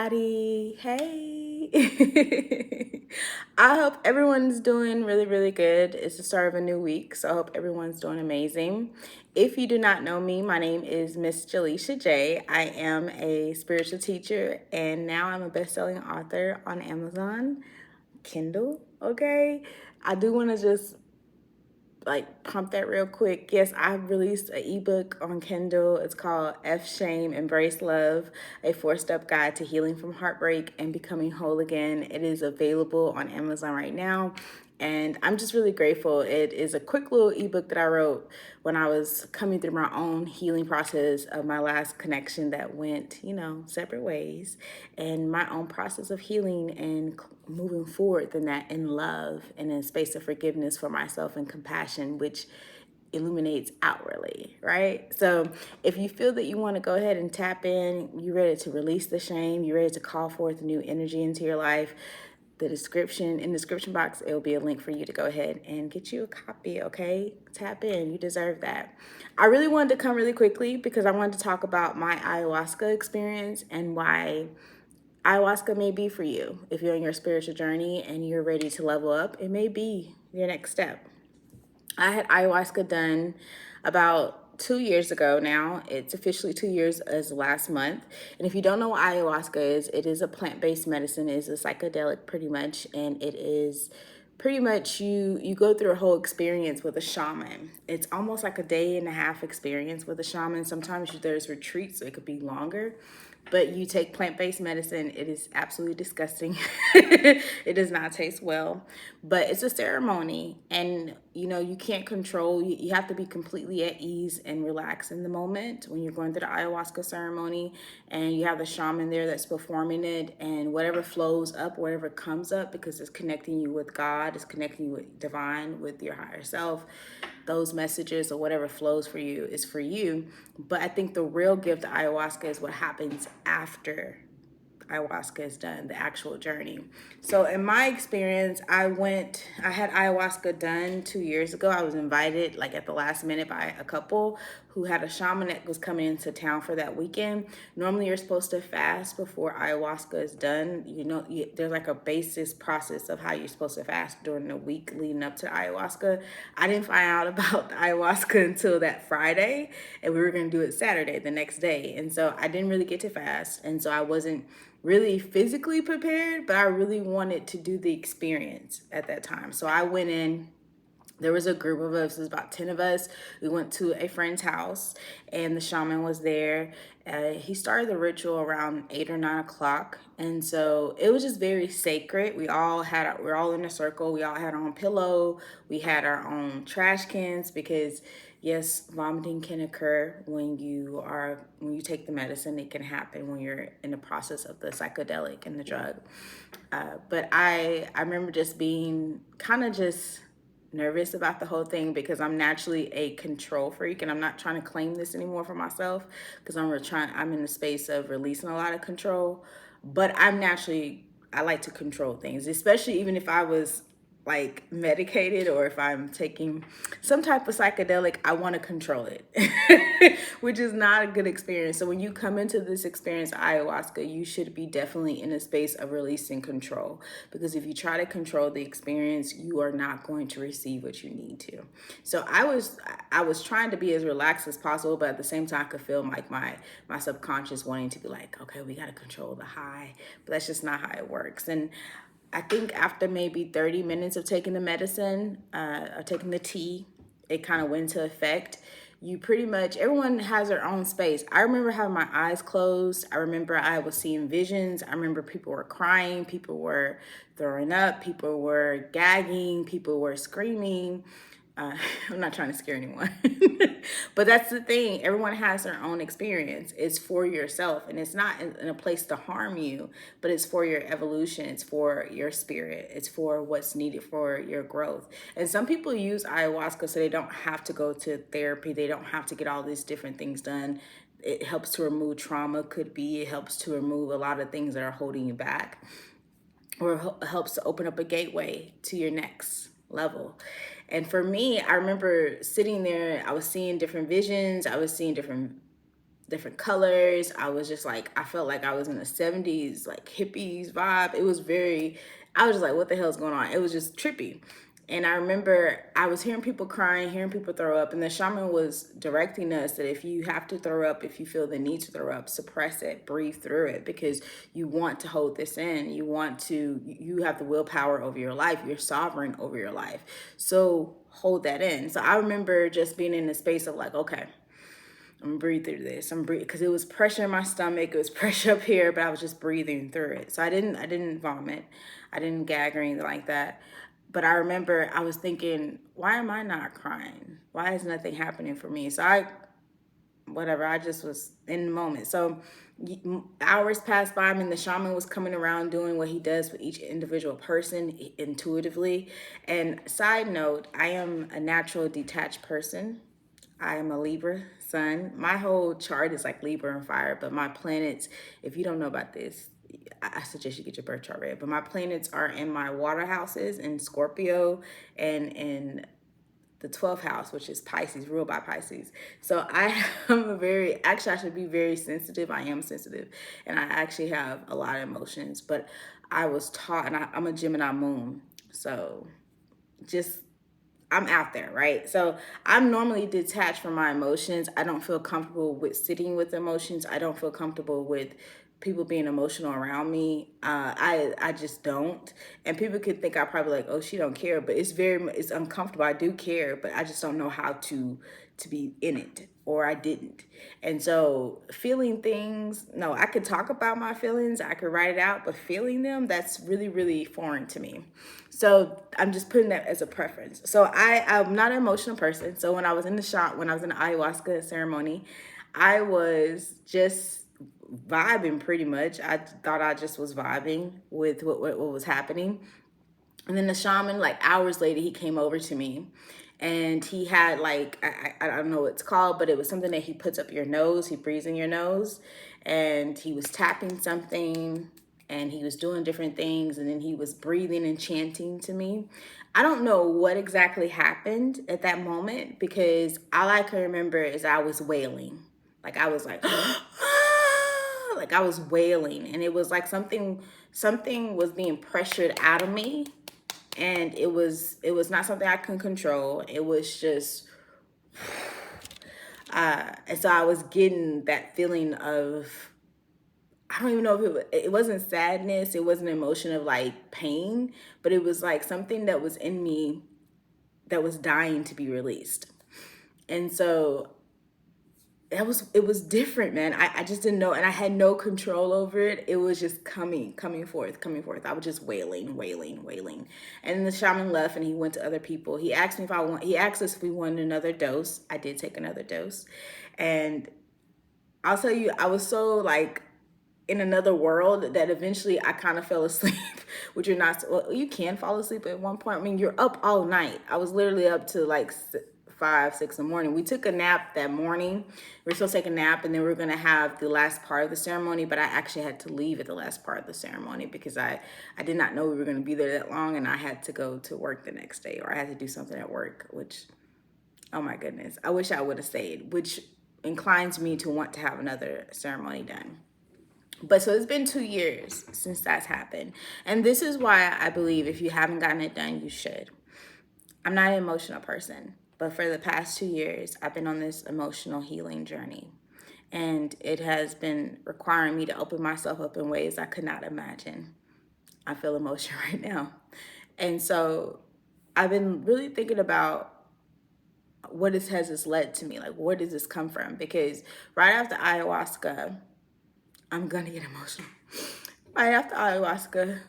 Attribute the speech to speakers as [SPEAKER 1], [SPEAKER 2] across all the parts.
[SPEAKER 1] everybody. Hey. I hope everyone's doing really, really good. It's the start of a new week, so I hope everyone's doing amazing. If you do not know me, my name is Miss Jaleisha J. I am a spiritual teacher, and now I'm a best-selling author on Amazon, Kindle. Okay. I do want to just pump that real quick. Yes, I released an ebook on Kindle. It's called F Shame Embrace Love, a 4-step guide to healing from heartbreak and becoming whole again. It is available on Amazon right now. And I'm just really grateful. It is a quick little ebook that I wrote when I was coming through my own healing process of my last connection that went, separate ways, and my own process of healing and moving forward than that in love and in a space of forgiveness for myself and compassion, which illuminates outwardly, right? So if you feel that you want to go ahead and tap in, you're ready to release the shame, you're ready to call forth new energy into your life, in the description box, it will be a link for you to go ahead and get you a copy, okay? Tap in, you deserve that. I really wanted to come really quickly because I wanted to talk about my ayahuasca experience and why ayahuasca may be for you. If you're on your spiritual journey and you're ready to level up, it may be your next step. I had ayahuasca done about 2 years ago now. It's officially 2 years as last month. And if you don't know what ayahuasca is, it is a plant-based medicine. It is a psychedelic pretty much. And it is pretty much you go through a whole experience with a shaman. It's almost like a day and a half experience with a shaman. Sometimes there's retreats, so it could be longer. But you take plant-based medicine. It is absolutely disgusting. It does not taste well, but it's a ceremony, and you can't control. You have to be completely at ease and relax in the moment when you're going through the ayahuasca ceremony, and you have the shaman there that's performing it, and whatever flows up, whatever comes up, because it's connecting you with God, it's connecting you with divine, with your higher self. Those messages or whatever flows for you is for you. But I think the real gift of ayahuasca is what happens after ayahuasca is done, the actual journey. So in my experience, I had ayahuasca done 2 years ago. I was invited like at the last minute by a couple who had a shaman that was coming into town for that weekend. Normally you're supposed to fast before ayahuasca is done. There's like a basis process of how you're supposed to fast during the week leading up to ayahuasca. I didn't find out about the ayahuasca until that Friday, and we were going to do it Saturday, the next day. And so I didn't really get to fast. And so I wasn't really physically prepared, but I really wanted to do the experience at that time. So I went in. There was a group of us, it was about 10 of us. We went to a friend's house and the shaman was there. He started the ritual around 8 or 9 o'clock. And so it was just very sacred. We were all in a circle. We all had our own pillow. We had our own trash cans because yes, vomiting can occur when you take the medicine. It can happen when you're in the process of the psychedelic and the drug. But I remember just being kind of just nervous about the whole thing because I'm naturally a control freak, and I'm not trying to claim this anymore for myself because I'm in the space of releasing a lot of control. But I like to control things, especially even if I was like medicated or if I'm taking some type of psychedelic, I want to control it, which is not a good experience. So when you come into this experience, ayahuasca, you should be definitely in a space of releasing control, because if you try to control the experience, you are not going to receive what you need to. So I was trying to be as relaxed as possible, but at the same time, I could feel like my subconscious wanting to be like, okay, we got to control the high, but that's just not how it works. And I think after maybe 30 minutes of taking the medicine, or taking the tea, it kind of went into effect. Everyone has their own space. I remember having my eyes closed. I remember I was seeing visions. I remember people were crying, people were throwing up, people were gagging, people were screaming. Uh, I'm not trying to scare anyone, but that's the thing. Everyone has their own experience. It's for yourself, and it's not in a place to harm you, but it's for your evolution. It's for your spirit. It's for what's needed for your growth. And some people use ayahuasca so they don't have to go to therapy. They don't have to get all these different things done. It helps to remove trauma, could be. It helps to remove a lot of things that are holding you back, or helps to open up a gateway to your next level. And for me, I remember sitting there, I was seeing different visions, I was seeing different different colors. I was just like, I felt like I was in the 70s, like hippies vibe. It was very, I was just like, what the hell is going on? It was just trippy. And I remember I was hearing people crying, hearing people throw up, and the shaman was directing us that if you have to throw up, if you feel the need to throw up, suppress it, breathe through it, because you want to hold this in. You have the willpower over your life. You're sovereign over your life. So hold that in. So I remember just being in the space of like, okay, I'm gonna breathe through this. I'm breathing because it was pressure in my stomach. It was pressure up here, but I was just breathing through it. So I didn't vomit. I didn't gag or anything like that. But I remember I was thinking, why am I not crying? Why is nothing happening for me? So whatever, I just was in the moment. So hours passed by. I mean, the shaman was coming around doing what he does with each individual person intuitively. And side note, I am a natural detached person. I am a Libra sun. My whole chart is like Libra and fire, but my planets, if you don't know about this, I suggest you get your birth chart read. But my planets are in my water houses in Scorpio and in the 12th house, which is Pisces, ruled by Pisces. So I am actually, I should be very sensitive. I am sensitive. And I actually have a lot of emotions. But I was taught, and I'm a Gemini moon. So just I'm out there, right? So I'm normally detached from my emotions. I don't feel comfortable with sitting with emotions. I don't feel comfortable with people being emotional around me. I just don't. And people could think I probably like, oh, she don't care, but it's uncomfortable. I do care, but I just don't know how to be in it, or I didn't. And so feeling things, no, I could talk about my feelings, I could write it out, but feeling them, that's really, really foreign to me. So I'm just putting that as a preference. So I'm not an emotional person. So when I was in the shop, when I was in the ayahuasca ceremony, I was just vibing pretty much. I thought I just was vibing with what was happening. And then the shaman, like hours later, he came over to me, and he had like, I don't know what it's called, but it was something that he puts up your nose. He breathes in your nose, and he was tapping something, and he was doing different things, and then he was breathing and chanting to me. I don't know what exactly happened at that moment, because all I can remember is I was wailing. Like I was like, like I was wailing, and it was like something was being pressured out of me, and it was not something I can control. It was just and so I was getting that feeling of, I don't even know if it wasn't sadness, it wasn't an emotion of like pain, but it was like something that was in me that was dying to be released. And so it was different, man. I just didn't know, and I had no control over it. It was just coming forth. I was just wailing. And then the shaman left, and he went to other people. He asked me if he asked us if we wanted another dose. I did take another dose. And I'll tell you, I was so like in another world that eventually I kind of fell asleep, which you're not, well, you can fall asleep at one point. I mean, you're up all night. I was literally up to like 5, 6 in the morning. We took a nap that morning. We were supposed to take a nap, and then we were going to have the last part of the ceremony, but I actually had to leave at the last part of the ceremony because I did not know we were going to be there that long, and I had to go to work the next day, or I had to do something at work, which, oh my goodness, I wish I would have stayed, which inclines me to want to have another ceremony done. But so it's been 2 years since that's happened. And this is why I believe if you haven't gotten it done, you should. I'm not an emotional person, but for the past 2 years, I've been on this emotional healing journey. And it has been requiring me to open myself up in ways I could not imagine. I feel emotion right now. And so I've been really thinking about what has this led to me? Like, where does this come from? Because right after ayahuasca, I'm gonna get emotional. Right after ayahuasca,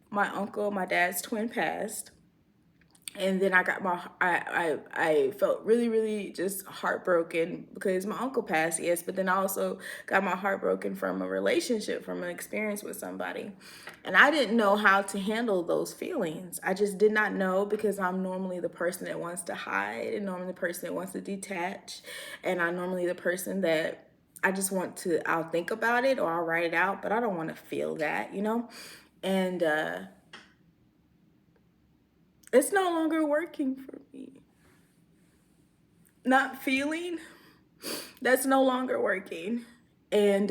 [SPEAKER 1] my uncle, my dad's twin, passed. And then I felt really, really just heartbroken because my uncle passed, yes, but then I also got my heart broken from a relationship, from an experience with somebody. And I didn't know how to handle those feelings. I just did not know, because I'm normally the person that wants to hide, and normally the person that wants to detach. And I'm normally the person that I'll think about it or I'll write it out, but I don't want to feel that. And it's no longer working for me. Not feeling, That's no longer working. And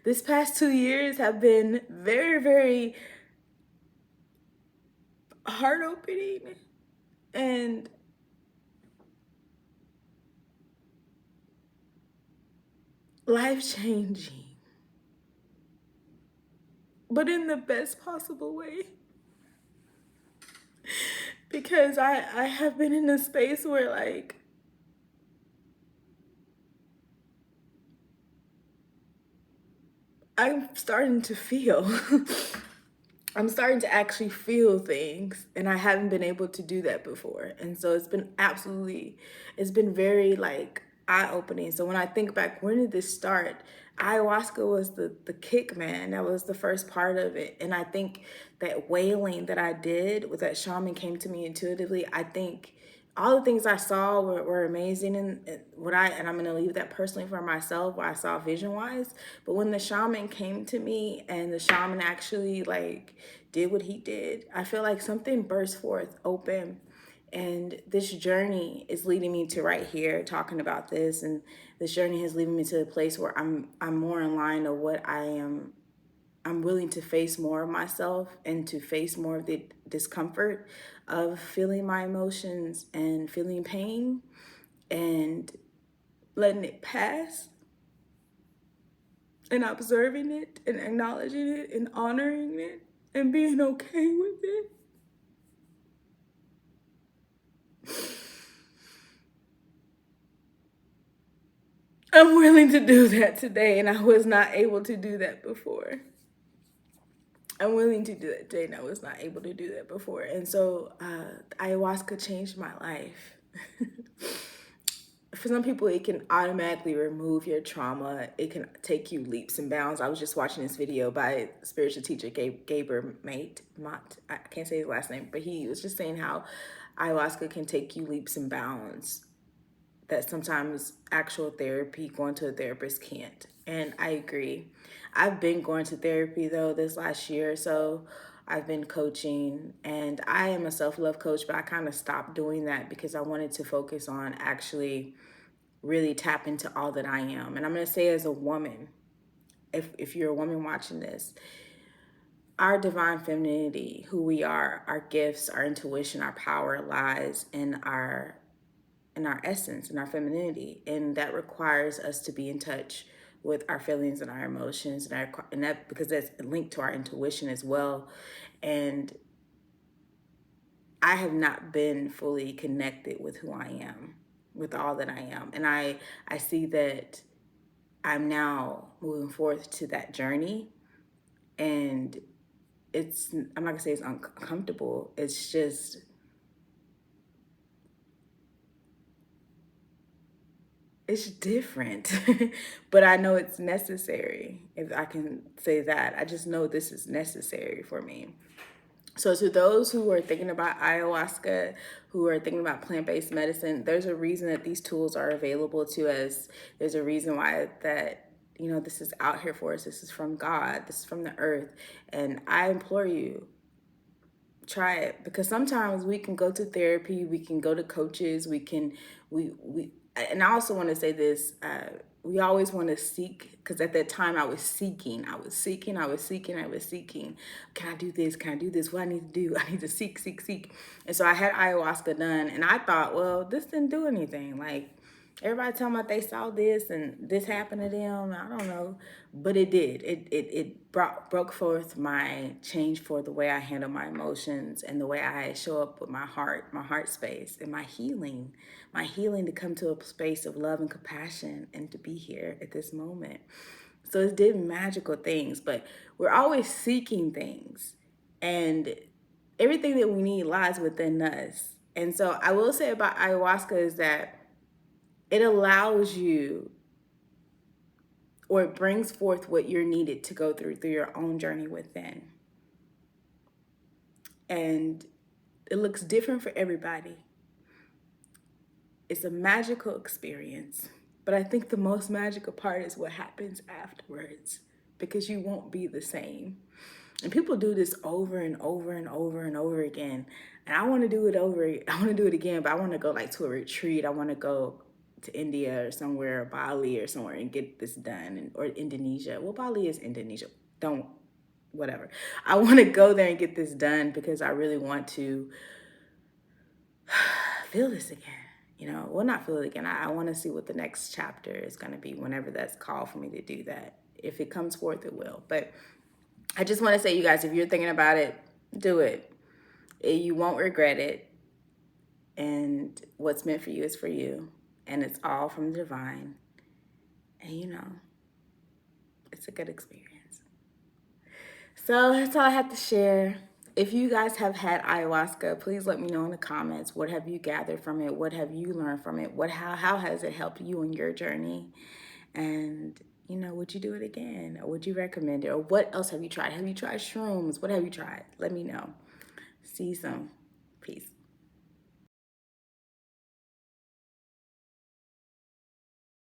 [SPEAKER 1] this past 2 years have been very, very heart opening and life changing, but in the best possible way. Because I have been in a space where, like, I'm starting to feel. I'm starting to actually feel things, and I haven't been able to do that before. And so it's been very like eye opening. So when I think back, when did this start? Ayahuasca was the kick, man. That was the first part of it. And I think that wailing that I did with that shaman came to me intuitively. I think all the things I saw were amazing, and I'm gonna leave that personally for myself, what I saw vision wise. But when the shaman came to me and the shaman actually like did what he did, I feel like something burst forth open. And this journey is leading me to right here talking about this, and this journey has leading me to a place where I'm more in line of what I'm willing to face more of myself and to face more of the discomfort of feeling my emotions and feeling pain and letting it pass and observing it and acknowledging it and honoring it and being okay with it. I'm willing to do that today, and I was not able to do that before. I'm willing to do that today, and I was not able to do that before. And so ayahuasca changed my life. For some people, it can automatically remove your trauma. It can take you leaps and bounds. I was just watching this video by spiritual teacher Gaber Mott. I can't say his last name, but he was just saying how ayahuasca can take you leaps and bounds that sometimes actual therapy, going to a therapist can't. And I agree. I've been going to therapy though this last year or so. I've been coaching, and I am a self-love coach, but I kind of stopped doing that because I wanted to focus on actually really tap into all that I am. And I'm going to say, as a woman, if you're a woman watching this, our divine femininity, who we are, our gifts, our intuition, our power lies in our essence, in our femininity, and that requires us to be in touch with our feelings and our emotions, and that because that's linked to our intuition as well. And I have not been fully connected with who I am, with all that I am, and I see that I'm now moving forth to that journey, and I'm not gonna say it's uncomfortable. It's different, but I know it's necessary. If I can say that, I just know this is necessary for me. So to those who are thinking about ayahuasca, who are thinking about plant-based medicine, there's a reason that these tools are available to us. There's a reason why that, this is out here for us. This is from God. This is from the earth. And I implore you, try it, because sometimes we can go to therapy, we can go to coaches, we and I also want to say this, we always want to seek, because at that time I was seeking, can I do this, can I do this, what I need to do, I need to seek. And so I had ayahuasca done, and I thought, well, this didn't do anything. Like, everybody talking about they saw this and this happened to them. I don't know, but it did. It broke forth my change for the way I handle my emotions and the way I show up with my heart space, and my healing to come to a space of love and compassion and to be here at this moment. So it did magical things, but we're always seeking things, and everything that we need lies within us. And so I will say about ayahuasca is that it allows you, or it brings forth what you're needed to go through your own journey within. And it looks different for everybody. It's a magical experience, but I think the most magical part is what happens afterwards, because you won't be the same. And people do this over and over and over and over again. And I want to do it again, but I want to go like to a retreat. I want to go to India or somewhere, or Bali or somewhere, and get this done, or Indonesia. Well, Bali is Indonesia. Don't, whatever. I want to go there and get this done because I really want to feel this again. Well, not feel it again. I want to see what the next chapter is going to be whenever that's called for me to do that. If it comes forth, it will. But I just want to say, you guys, if you're thinking about it, do it. You won't regret it. And what's meant for you is for you. And it's all from the divine. And it's a good experience. So that's all I have to share. If you guys have had ayahuasca, please let me know in the comments. What have you gathered from it? What have you learned from it? How has it helped you in your journey? And would you do it again? Or would you recommend it? Or what else have you tried? Have you tried shrooms? What have you tried? Let me know. See you soon.